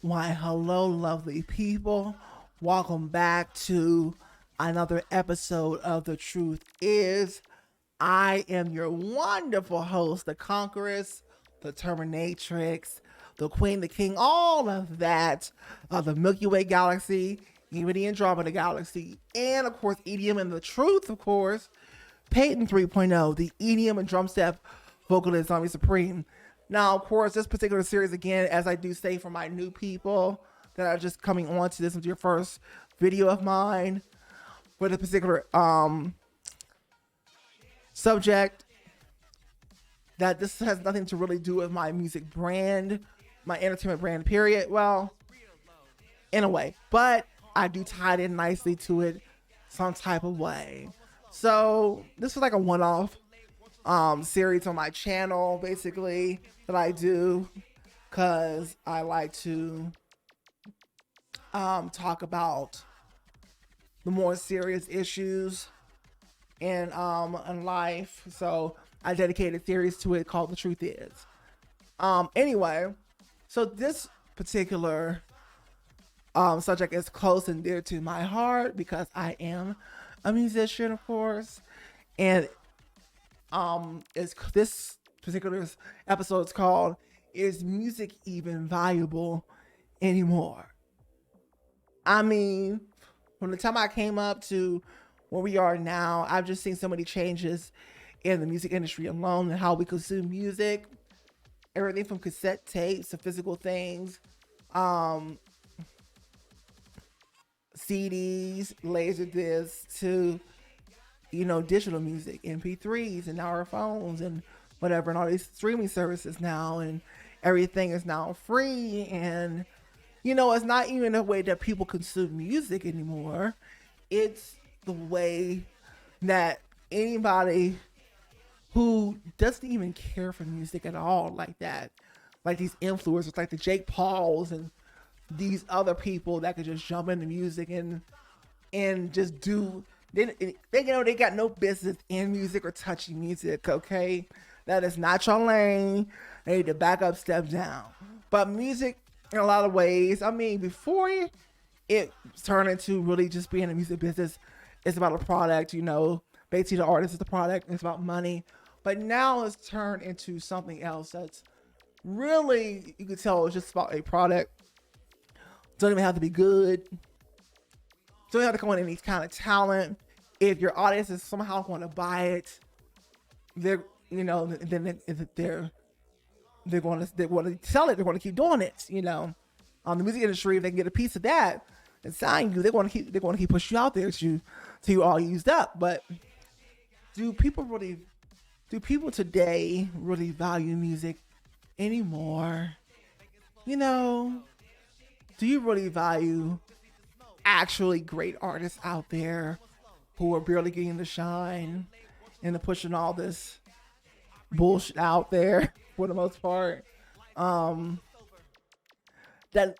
Why, hello, lovely people. Welcome back to another episode of The Truth Is. I am your wonderful host, the Conqueress, the Terminatrix, the Queen, the King, all of that of the Milky Way galaxy, even the Andromeda galaxy, and of course, EDM and The Truth, of course. Peyton 3.0, the EDM and drum step vocalist, Zombie Supreme. Now, of course, this particular series, again, as I do say for my new people that are just coming on to this, is your first video of mine for the particular subject, that this has nothing to really do with my music brand, my entertainment brand, period. Well, in a way, but I do tie it in nicely to it some type of way. So this is like a one-off series on my channel, basically, that I do because I like to talk about the more serious issues in life. So I dedicated a series to it called The Truth Is. Anyway, so this particular subject is close and dear to my heart because I am a musician, of course, and this particular episode is called "Is Music Even Valuable Anymore?" I mean, from the time I came up to where we are now, I've just seen so many changes in the music industry alone and how we consume music. Everything from cassette tapes to physical things, CDs, laser discs, to digital music, MP3s, and now our phones and whatever, and all these streaming services now, and everything is now free. And it's not even the way that people consume music anymore. It's the way that anybody who doesn't even care for music at all, like that, like these influencers, like the Jake Pauls and these other people that could just jump into music and just do. They got no business in music or touching music. Okay, that is not your lane. They need to back up, step down. But music, in a lot of ways, I mean, before it turned into really just being a music business, it's about a product. Basically the artist is the product. It's about money. But now it's turned into something else that's really, you can tell, it's just about a product. Don't even have to be good. Don't have to come with any kind of talent. If your audience is somehow going to buy it, they're going to sell it. They're going to keep doing it. On the music industry, if they can get a piece of that and sign you, they're going to keep pushing you out there till you all used up. But do people today really value music anymore? Do you really value actually great artists out there who are barely getting the shine and they're pushing all this bullshit out there for the most part, that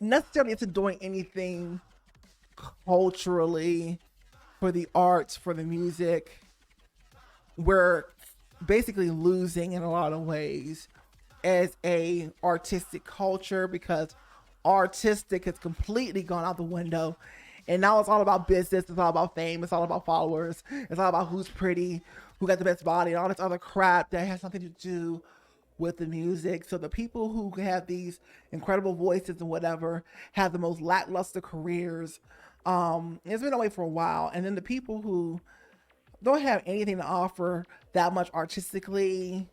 necessarily isn't doing anything culturally for the arts, for the music? We're basically losing in a lot of ways as a artistic culture because artistic has completely gone out the window. And now it's all about business. It's all about fame. It's all about followers. It's all about who's pretty, who got the best body, and all this other crap that has nothing to do with the music. So the people who have these incredible voices and whatever have the most lackluster careers. It's been that way for a while. And then the people who don't have anything to offer that much artistically,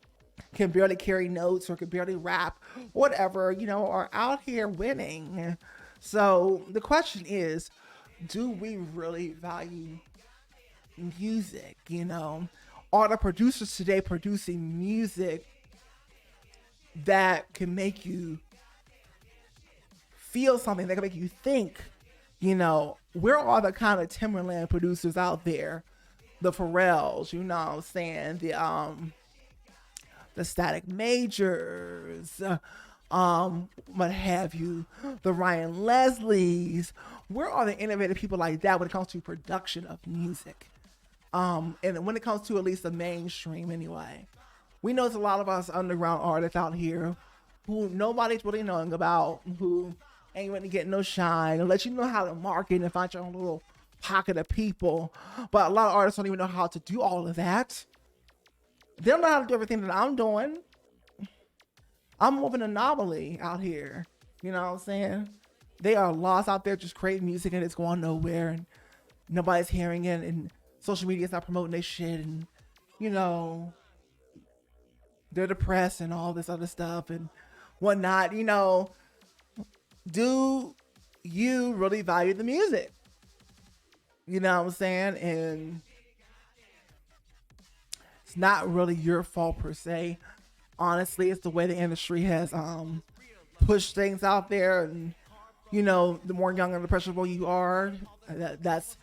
can barely carry notes or can barely rap, whatever, are out here winning. So the question is, do we really value music? Are the producers today producing music that can make you feel something, that can make you think? Where are the kind of Timberland producers out there? The Pharrells, what I'm saying? The Static Majors, what have you, the Ryan Leslies. Where are the innovative people like that when it comes to production of music? And when it comes to at least the mainstream anyway. We know there's a lot of us underground artists out here who nobody's really knowing about, who ain't really getting no shine, and let you know how to market and find your own little pocket of people. But a lot of artists don't even know how to do all of that. They don't know how to do everything that I'm doing. I'm more of an anomaly out here. You know what I'm saying? They are lost out there just creating music and it's going nowhere and nobody's hearing it and social media is not promoting their shit and, you know, they're depressed and all this other stuff and whatnot. You know, do you really value the music? You know what I'm saying? And it's not really your fault per se. Honestly, it's the way the industry has pushed things out there, and you know, the more young and impressionable you are, that's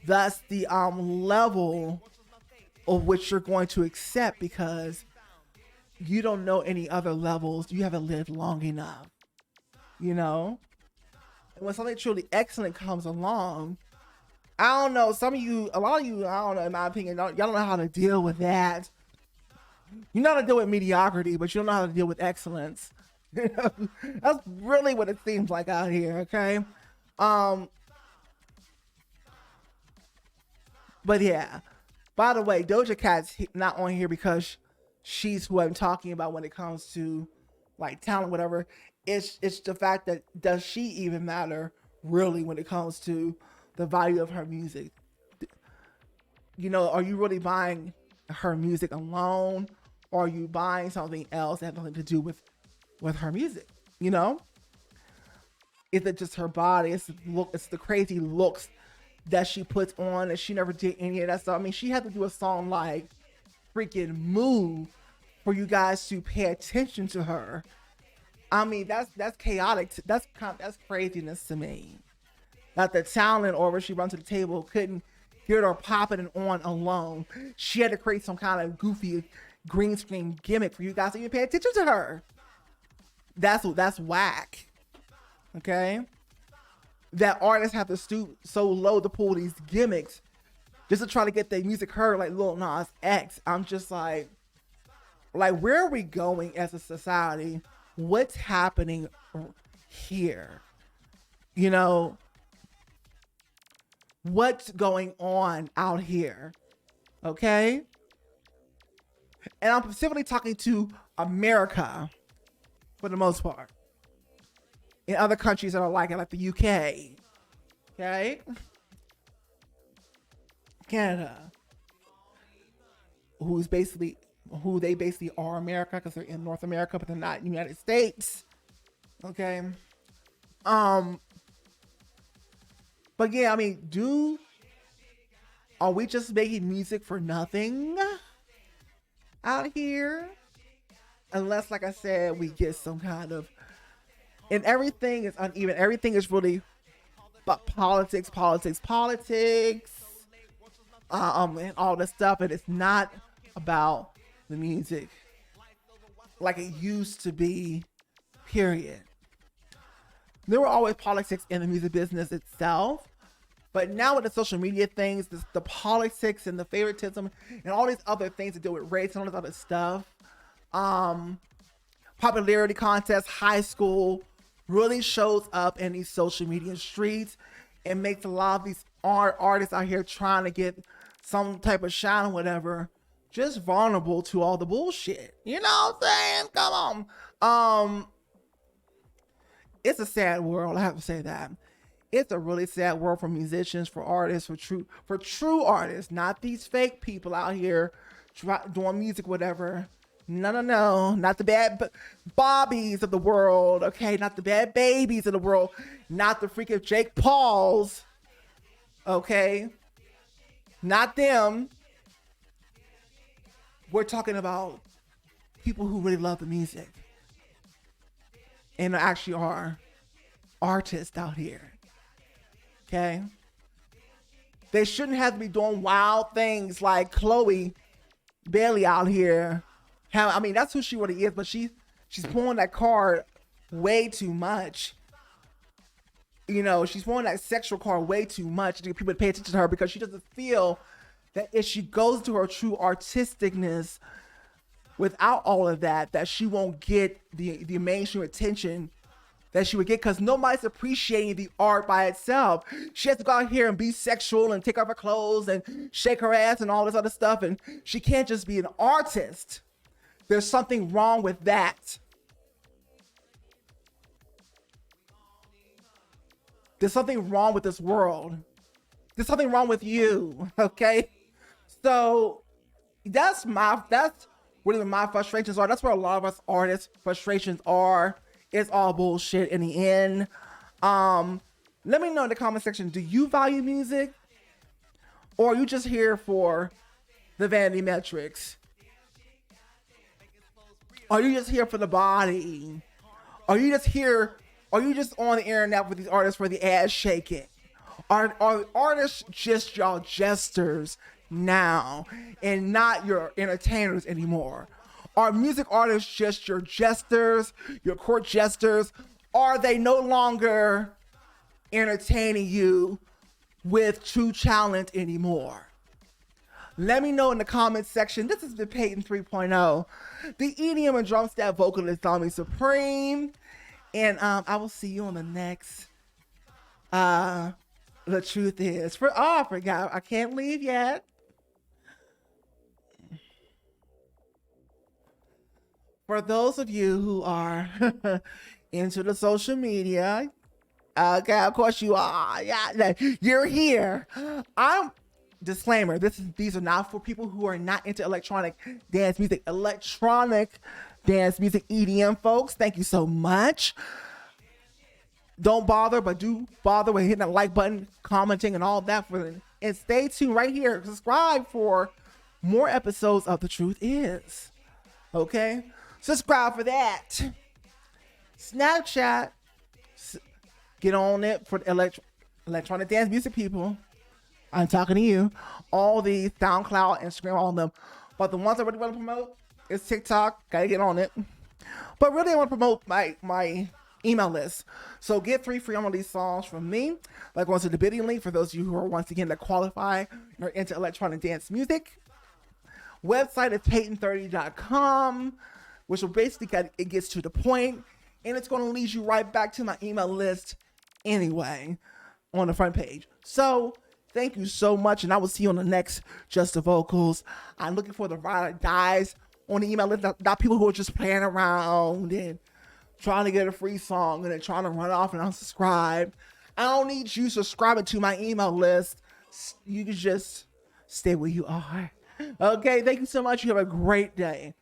the level of which you're going to accept, because you don't know any other levels. You haven't lived long enough, you know. And when something truly excellent comes along, I don't know, a lot of you, I don't know, in my opinion, y'all don't know how to deal with that. You know how to deal with mediocrity, but you don't know how to deal with excellence. That's really what it seems like out here, okay? But yeah. By the way, Doja Cat's not on here because she's who I'm talking about when it comes to like talent, whatever. It's the fact that, does she even matter really when it comes to the value of her music? You know, are you really buying her music alone, or are you buying something else that has nothing to do with her music? You know, is it just her body? It's the crazy looks that she puts on, and she never did any of that stuff. I mean, she had to do a song like freaking Move for you guys to pay attention to her. I mean, that's chaotic. That's craziness to me. That the talent, or when she runs to the table, couldn't get her popping and on alone. She had to create some kind of goofy green screen gimmick for you guys to even pay attention to her. That's whack. Okay? That artists have to stoop so low to pull these gimmicks just to try to get their music heard, like Lil Nas X. I'm just like, where are we going as a society? What's happening here? You know, what's going on out here? Okay? And I'm specifically talking to America for the most part. In other countries that are like it, like the UK. Okay? Canada. Who they basically are America, because they're in North America, but they're not in the United States. Okay? But yeah, I mean, are we just making music for nothing out here? Unless, like I said, we get some kind of, and everything is uneven. Everything is really but politics, and all this stuff, and it's not about the music like it used to be, period. There were always politics in the music business itself, but now with the social media things, the politics and the favoritism and all these other things to do with race and all this other stuff, popularity contests, high school, really shows up in these social media streets and makes a lot of these artists out here trying to get some type of shine or whatever just vulnerable to all the bullshit. You know what I'm saying? Come on. It's a sad world, I have to say that. It's a really sad world for musicians, for artists, for true artists, not these fake people out here doing music, whatever. No, not the bad Bobbies of the world, okay? Not the bad babies of the world, not the freaking Jake Pauls, okay? Not them. We're talking about people who really love the music and actually are artists out here, okay? They shouldn't have to be doing wild things like Chloe Bailey out here. I mean, that's who she really is, but she's pulling that card way too much. You know, she's pulling that sexual card way too much to get people to pay attention to her, because she doesn't feel that if she goes to her true artisticness without all of that she won't get the mainstream attention that she would get, because nobody's appreciating the art by itself. She has to go out here and be sexual and take off her clothes and shake her ass and all this other stuff, and she can't just be an artist. There's something wrong with that. There's something wrong with this world. There's something wrong with you, okay? So that's really my frustrations are. That's where a lot of us artists' frustrations are. It's all bullshit in the end. Let me know in the comment section, do you value music? Or are you just here for the vanity metrics? Are you just here for the body? Are you just on the internet with these artists for the ass shaking? Are artists just y'all jesters now and not your entertainers anymore? Are music artists just your jesters, your court jesters? Are they no longer entertaining you with true talent anymore? Let me know in the comments section. This has been Peyton 3.0, the EDM and drum staff vocalist Tommy Supreme. And I will see you on the next The Truth Is. I forgot. I can't leave yet. For those of you who are into the social media, okay, of course you are. Yeah, you're here. Disclaimer, these are not for people who are not into electronic dance music. Electronic dance music, EDM folks, thank you so much. Don't bother, but do bother with hitting that like button, commenting, and all that and stay tuned right here. Subscribe for more episodes of The Truth Is. Okay? Subscribe for that. Snapchat. Get on it for electronic dance music people. I'm talking to you. All the SoundCloud, Instagram, all of them. But the ones I really want to promote is TikTok. Gotta get on it. But really, I want to promote my email list. So get 3 free on these songs from me. Like going to the bidding link for those of you who are once again that qualify or into electronic dance music. Website is peyton30.com, which will basically it gets to the point, and it's going to lead you right back to my email list anyway on the front page. So thank you so much, and I will see you on the next Just the Vocals. I'm looking for the ride or dies on the email list, not people who are just playing around and trying to get a free song and then trying to run off and unsubscribe. I don't need you subscribing to my email list. You can just stay where you are. Okay, thank you so much. You have a great day.